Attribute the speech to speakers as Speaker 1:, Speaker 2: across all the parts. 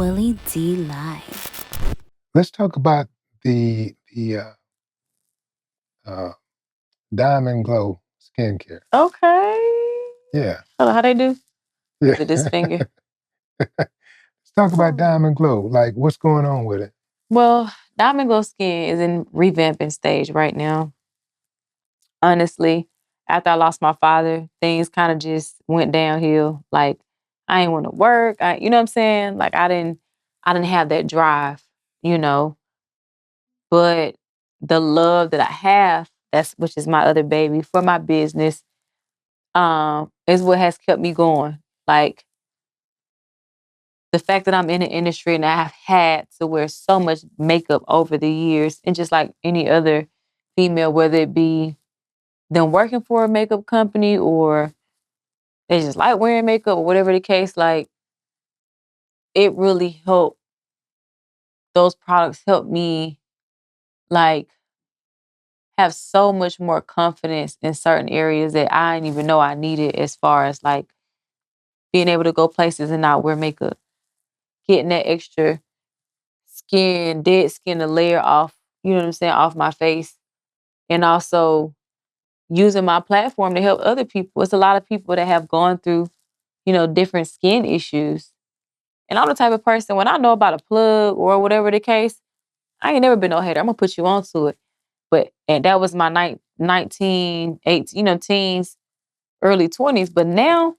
Speaker 1: Willie D Live.
Speaker 2: Let's talk about the uh, Diamond Glow skincare.
Speaker 3: Okay.
Speaker 2: Yeah,
Speaker 3: Hello, how they do?
Speaker 2: yeah.
Speaker 3: Is it this finger?
Speaker 2: Let's talk about Diamond Glow. Like, what's going on with it?
Speaker 3: Well, Diamond Glow Skin is in revamping stage right now. Honestly, after I lost my father, things kind of just went downhill. Like, I didn't want to work. You know what I'm saying? Like, I didn't have that drive, you know. But the love that I have, which is my other baby for my business, is what has kept me going. Like, the fact that I'm in the industry and I have had to wear so much makeup over the years, and just like any other female, whether it be them working for a makeup company or they just like wearing makeup or whatever the case, like, it really helped. Those products helped me, like, have so much more confidence in certain areas that I didn't even know I needed, as far as like being able to go places and not wear makeup, getting that extra dead skin, to layer off, you know what I'm saying, off my face. And also using my platform to help other people. It's a lot of people that have gone through, different skin issues. And I'm the type of person, when I know about a plug or whatever the case, I ain't never been no hater. I'm gonna put you onto it. And that was my 19, 18, teens, early 20s. But now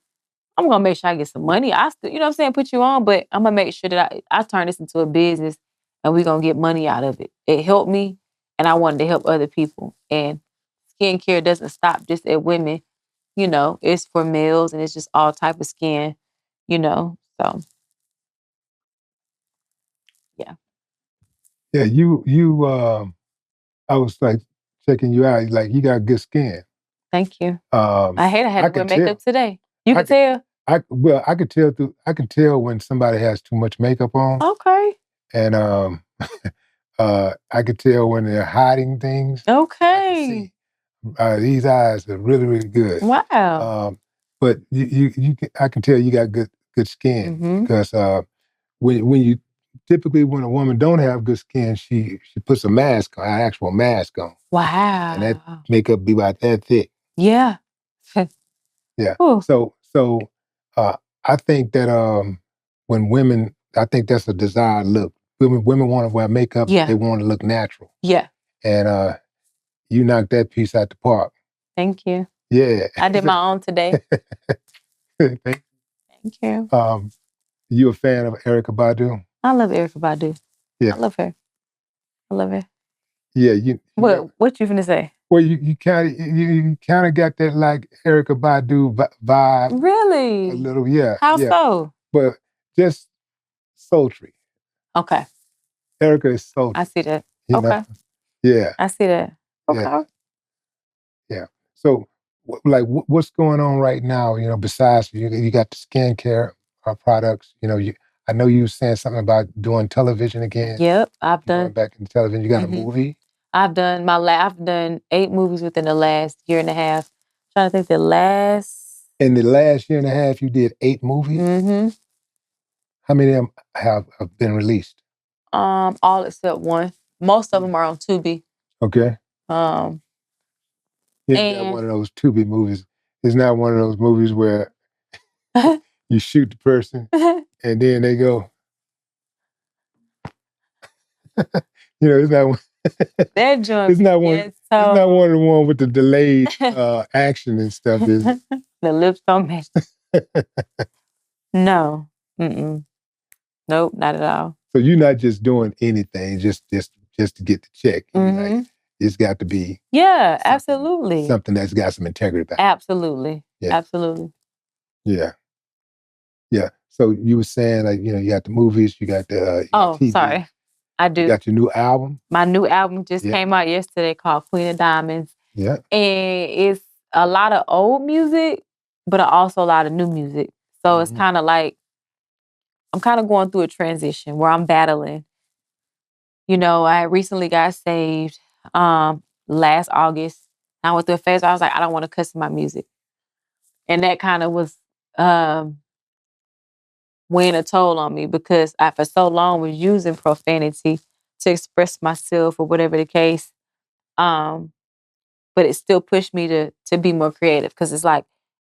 Speaker 3: I'm gonna make sure I get some money. I still, put you on, but I'm gonna make sure that I turn this into a business and we're gonna get money out of it. It helped me, and I wanted to help other people. And skincare doesn't stop just at women, it's for males, and it's just all type of skin, So yeah.
Speaker 2: Yeah, I was like checking you out. Like, you got good skin.
Speaker 3: Thank you.
Speaker 2: Um,
Speaker 3: I hate I had
Speaker 2: I
Speaker 3: to wear
Speaker 2: could
Speaker 3: makeup
Speaker 2: tell.
Speaker 3: today. You
Speaker 2: I
Speaker 3: could
Speaker 2: could,
Speaker 3: tell.
Speaker 2: I could tell I can tell when somebody has too much makeup on,
Speaker 3: Okay.
Speaker 2: and I could tell when they're hiding things. I can
Speaker 3: Okay.
Speaker 2: see. These eyes are really, really good.
Speaker 3: Wow.
Speaker 2: But I can tell you got good skin,
Speaker 3: Mm-hmm.
Speaker 2: because when a woman don't have good skin, she puts a mask on, an actual mask on,
Speaker 3: Wow.
Speaker 2: and that makeup be about that thick.
Speaker 3: Yeah.
Speaker 2: Yeah.
Speaker 3: Ooh.
Speaker 2: So I think that I think that's a desired look. Women want to wear makeup.
Speaker 3: Yeah.
Speaker 2: They want to look natural.
Speaker 3: Yeah.
Speaker 2: And you knocked that piece out the park.
Speaker 3: Thank you.
Speaker 2: Yeah.
Speaker 3: I did my own today.
Speaker 2: Thank
Speaker 3: you.
Speaker 2: You a fan of Erykah Badu?
Speaker 3: I love Erykah Badu.
Speaker 2: Yeah.
Speaker 3: I love her.
Speaker 2: Yeah.
Speaker 3: What you finna say?
Speaker 2: Well, you kind of got that like Erykah Badu vibe.
Speaker 3: Really?
Speaker 2: A little, yeah.
Speaker 3: How
Speaker 2: yeah.
Speaker 3: so?
Speaker 2: But just sultry.
Speaker 3: Okay.
Speaker 2: Erykah is sultry.
Speaker 3: I see that.
Speaker 2: Okay.
Speaker 3: Know?
Speaker 2: Yeah.
Speaker 3: I see that. Okay.
Speaker 2: Yeah. So, what's going on right now? Besides you got the skincare products. I know you were saying something about doing television again.
Speaker 3: Yep, I've done.
Speaker 2: Going back in television. You got a movie.
Speaker 3: I've done I've done 8 movies within the last year and a half. I'm trying to think
Speaker 2: In the last year and a half, you did 8 movies.
Speaker 3: Mm-hmm.
Speaker 2: How many of them have been released?
Speaker 3: All except one. Most of them are on Tubi.
Speaker 2: Okay. It's not one of those Tubi movies. It's not one of those movies where you shoot the person and then they go. It's not one.
Speaker 3: That joint.
Speaker 2: It's not one. It's not one of the one with the delayed action and stuff, is it?
Speaker 3: The lips don't match. No. Mm-mm. Nope, not at all.
Speaker 2: So you're not just doing anything just to get the check.
Speaker 3: Mm-hmm.
Speaker 2: Like, it's got to be.
Speaker 3: Yeah, absolutely.
Speaker 2: Something that's got some integrity back.
Speaker 3: Absolutely.
Speaker 2: Yeah.
Speaker 3: Absolutely.
Speaker 2: Yeah. Yeah. So you were saying, like, you got the movies, you got the TV.
Speaker 3: Sorry. I do.
Speaker 2: You got your new album?
Speaker 3: My new album just came out yesterday, called Queen of Diamonds.
Speaker 2: Yeah.
Speaker 3: And it's a lot of old music, but also a lot of new music. So it's kind of like, I'm kind of going through a transition where I'm battling. I recently got saved last August. I went through a phase where I was like, I don't want to cuss in my music. And that kind of was weighing a toll on me because I for so long was using profanity to express myself or whatever the case. Um, but it still pushed me to be more creative because it's like,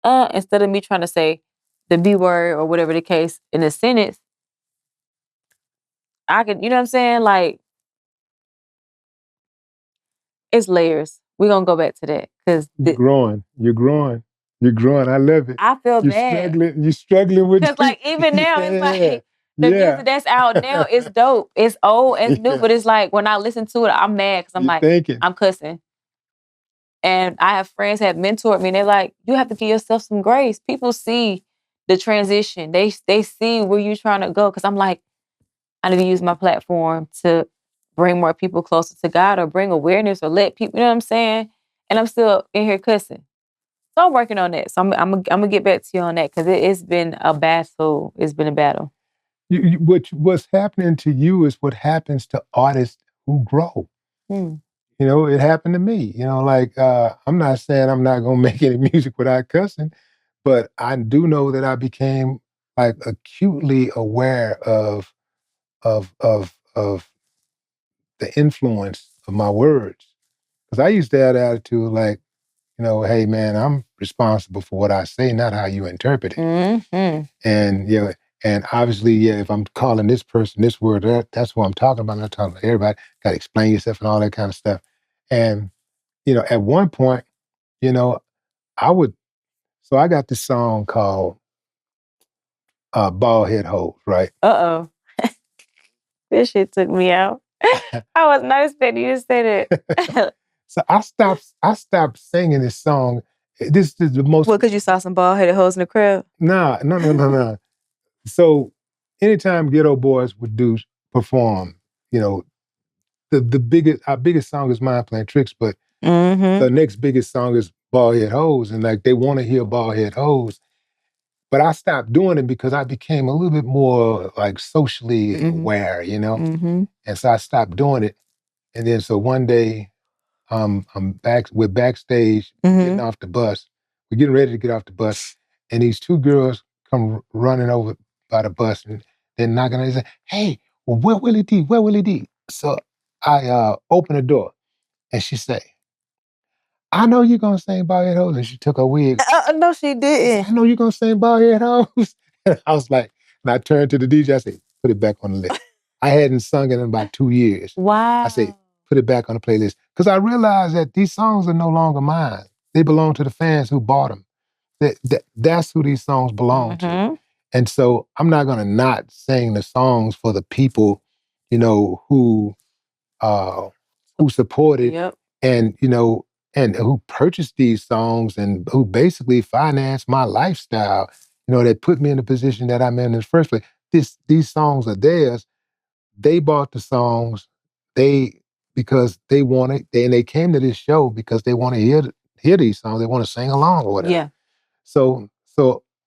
Speaker 3: instead of me trying to say the B word or whatever the case in a sentence, I could, you know what I'm saying? Like, it's layers. We're gonna go back to that because
Speaker 2: You're growing. You're growing. You're growing. I love it.
Speaker 3: I feel
Speaker 2: You're
Speaker 3: bad.
Speaker 2: struggling. You're struggling with
Speaker 3: Cause like even now, it's
Speaker 2: yeah.
Speaker 3: like the
Speaker 2: Yeah.
Speaker 3: music that's out now is dope. It's old and new,
Speaker 2: Yeah.
Speaker 3: but it's like when I listen to it, I'm mad because I'm
Speaker 2: You're
Speaker 3: like,
Speaker 2: thinking.
Speaker 3: I'm cussing. And I have friends that have mentored me, and they're like, you have to give yourself some grace. People see the transition. They see where you're trying to go. Cause I'm like, I need to use my platform to bring more people closer to God or bring awareness or let people, you know what I'm saying? And I'm still in here cussing. So I'm working on that. So I'm gonna get back to you on that because it's been a battle. It's been a battle.
Speaker 2: What's happening to you is what happens to artists who grow.
Speaker 3: Hmm.
Speaker 2: You know, it happened to me. You know, like I'm not saying I'm not gonna make any music without cussing, but I do know that I became like acutely aware of the influence of my words. Because I used to have the attitude like, you know, hey man, I'm responsible for what I say, not how you interpret it.
Speaker 3: Mm-hmm.
Speaker 2: And you know, and obviously, yeah, if I'm calling this person this word, that's what I'm talking about. I'm not talking about everybody. Got to explain yourself and all that kind of stuff. And you know, at one point, you know, I would. So I got this song called "Bald Head Hoes," right?
Speaker 3: Uh oh. This shit took me out. I was not expecting you to say that.
Speaker 2: So I stopped singing this song. This is the most.
Speaker 3: Well, because you saw some bald headed hoes in the crowd.
Speaker 2: Nah, no, no, no, no. So anytime Ghetto Boys would do perform, you know, the biggest our biggest song is Mind Playing Tricks, but
Speaker 3: Mm-hmm.
Speaker 2: the next biggest song is Bald Head Hoes, and like they want to hear Bald Head Hoes. But I stopped doing it because I became a little bit more like socially
Speaker 3: Mm-hmm.
Speaker 2: aware, you know,
Speaker 3: Mm-hmm.
Speaker 2: and so I stopped doing it. And then so one day, we're backstage getting
Speaker 3: Mm-hmm.
Speaker 2: off the bus. We're getting ready to get off the bus, and these two girls come running over by the bus, and they're knocking on it. They say, "Hey, well, where Willie D? Where Willie D?" So I open the door, and she say, "I know you're gonna sing Bald Head Hoes," and she took her wig.
Speaker 3: No, she
Speaker 2: She said,
Speaker 3: didn't.
Speaker 2: "I know you're gonna sing Bald Head Hoes." And I was like, and I turned to the DJ. I said, "Put it back on the list." I hadn't sung it in about 2 years. I said,
Speaker 3: Wow.
Speaker 2: "Put it back on the playlist," because I realized that these songs are no longer mine. They belong to the fans who bought them. That's who these songs belong to.
Speaker 3: Mm-hmm.
Speaker 2: And so I'm not gonna not sing the songs for the people, you know, uh, who supported
Speaker 3: Yep.
Speaker 2: and you know and who purchased these songs and who basically financed my lifestyle. You know, that put me in the position that I'm in the first place. These songs are theirs. They bought the songs. They because they wanted and they came to this show because they want to hear these songs. They want to sing along or whatever.
Speaker 3: Yeah.
Speaker 2: So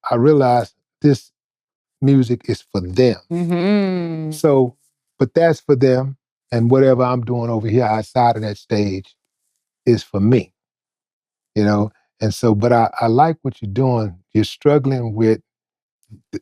Speaker 2: I realized this music is for them.
Speaker 3: Mm-hmm.
Speaker 2: So, but that's for them, and whatever I'm doing over here outside of that stage is for me, you know. And so, but I like what you're doing. You're struggling with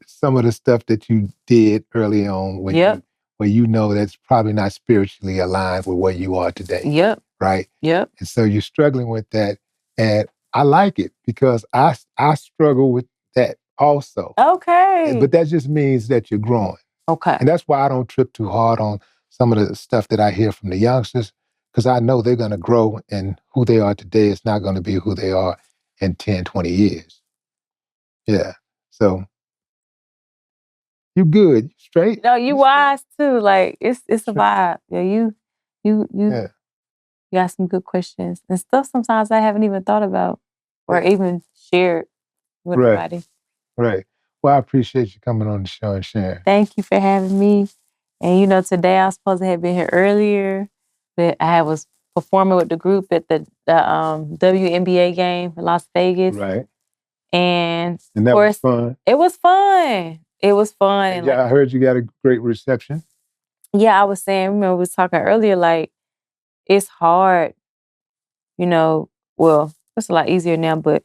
Speaker 2: some of the stuff that you did early on when
Speaker 3: Yep.
Speaker 2: where you know that's probably not spiritually aligned with where you are today,
Speaker 3: Yep.
Speaker 2: right?
Speaker 3: Yep.
Speaker 2: And so you're struggling with that, and I like it because I struggle with that also.
Speaker 3: Okay.
Speaker 2: But that just means that you're growing.
Speaker 3: Okay.
Speaker 2: And that's why I don't trip too hard on some of the stuff that I hear from the youngsters, because I know they're going to grow and who they are today is not going to be who they are in 10, 20 years. Yeah. So you good, you straight,
Speaker 3: No, you
Speaker 2: you straight.
Speaker 3: wise too. Like it's a
Speaker 2: Straight.
Speaker 3: vibe. Yeah, you
Speaker 2: Yeah.
Speaker 3: got some good questions and stuff sometimes I haven't even thought about or
Speaker 2: Yeah.
Speaker 3: even shared with
Speaker 2: Right.
Speaker 3: nobody.
Speaker 2: Right. Well, I appreciate you coming on the show and sharing.
Speaker 3: Thank you for having me. And today I was supposed to have been here earlier, but I was performing with the group at the WNBA game in Las Vegas.
Speaker 2: Right.
Speaker 3: And
Speaker 2: And
Speaker 3: of
Speaker 2: that was
Speaker 3: course,
Speaker 2: fun.
Speaker 3: it was fun. It was fun.
Speaker 2: And
Speaker 3: And
Speaker 2: yeah,
Speaker 3: like,
Speaker 2: I heard you got a great reception.
Speaker 3: yeah, I was saying, remember we was talking earlier, like it's hard, well, it's a lot easier now, but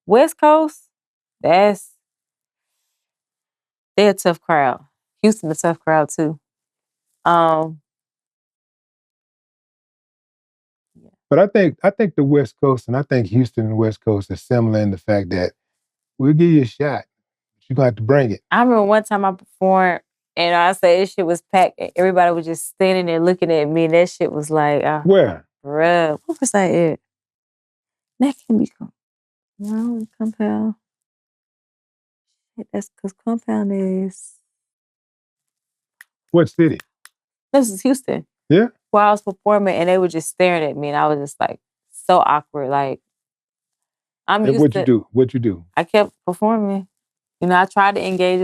Speaker 3: West Coast, that's They're a tough crowd. Houston, a tough crowd too.
Speaker 2: But I think the West Coast and I think Houston and the West Coast are similar in the fact that we'll give you a shot, but you're gonna have to bring it.
Speaker 3: I remember one time I performed and I said this shit was packed. Everybody was just standing there looking at me. And that shit was like,
Speaker 2: Where?
Speaker 3: bruh, what was that at? That can be no Compound. That's because Compound is.
Speaker 2: What city?
Speaker 3: This is Houston.
Speaker 2: Yeah.
Speaker 3: Where I was performing and they were just staring at me and I was just like so awkward. Like I'm
Speaker 2: And
Speaker 3: used
Speaker 2: what
Speaker 3: to.
Speaker 2: you do? What you do?
Speaker 3: I kept performing. You know, I tried to engage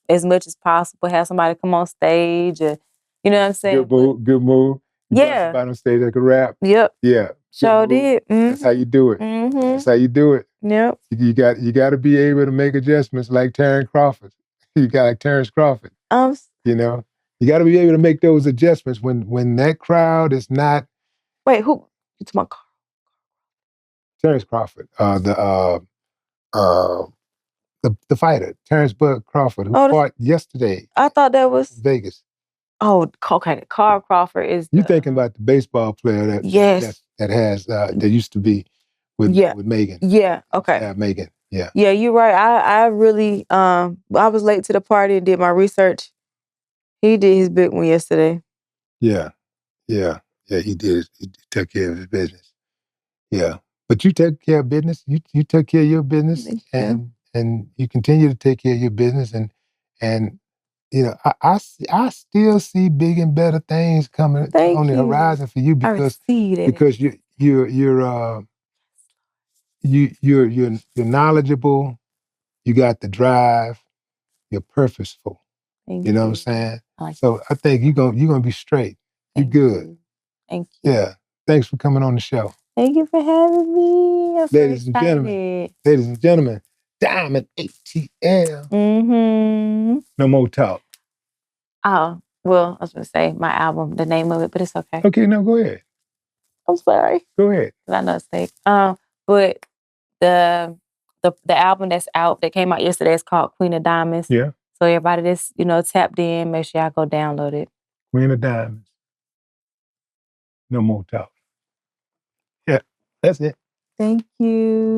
Speaker 3: as much as possible. Have somebody come on stage, or, you know what I'm saying?
Speaker 2: Good move. Good move. You brought
Speaker 3: Yeah.
Speaker 2: somebody on stage that could rap.
Speaker 3: Yep.
Speaker 2: Yeah.
Speaker 3: Sure did.
Speaker 2: That's how you do it.
Speaker 3: Mm-hmm.
Speaker 2: That's how you do it.
Speaker 3: Yep.
Speaker 2: You got to be able to make adjustments like Terrence Crawford. You got like Terrence Crawford. You know, you got to be able to make those adjustments when that crowd is not.
Speaker 3: Wait, who? You talking about
Speaker 2: Terrence Crawford, the fighter, Terrence Bud Crawford, who fought yesterday.
Speaker 3: I thought that was
Speaker 2: Vegas.
Speaker 3: Oh, okay. Carl Crawford is.
Speaker 2: You thinking about the baseball player that has that used to be with Megan?
Speaker 3: Yeah. Okay.
Speaker 2: Megan. Yeah.
Speaker 3: Yeah, you're right. I really I was late to the party and did my research. He did his big one yesterday.
Speaker 2: Yeah. Yeah. Yeah, he did. He took care of his business. Yeah. But you take care of business. You took care of your business and you continue to take care of your business and you know, I still see big and better things coming on the horizon for you because you're knowledgeable, you got the drive, you're purposeful.
Speaker 3: Thank
Speaker 2: you know what I'm saying? So I think you're gonna be straight. You're good.
Speaker 3: Thank you.
Speaker 2: Yeah. Thanks for coming on the show.
Speaker 3: Thank you for having me. I'm
Speaker 2: Ladies and gentlemen, Diamond ATL.
Speaker 3: Mm-hmm.
Speaker 2: No more talk.
Speaker 3: Oh, well, I was gonna say my album, the name of it, but it's okay.
Speaker 2: Okay, no, go ahead.
Speaker 3: I'm sorry.
Speaker 2: Go ahead.
Speaker 3: I know it's fake. But the album that's out that came out yesterday is called Queen of Diamonds.
Speaker 2: Yeah.
Speaker 3: So everybody that's tapped in, make sure y'all go download it.
Speaker 2: Queen of Diamonds. No more talk. Yeah, that's it.
Speaker 3: Thank you.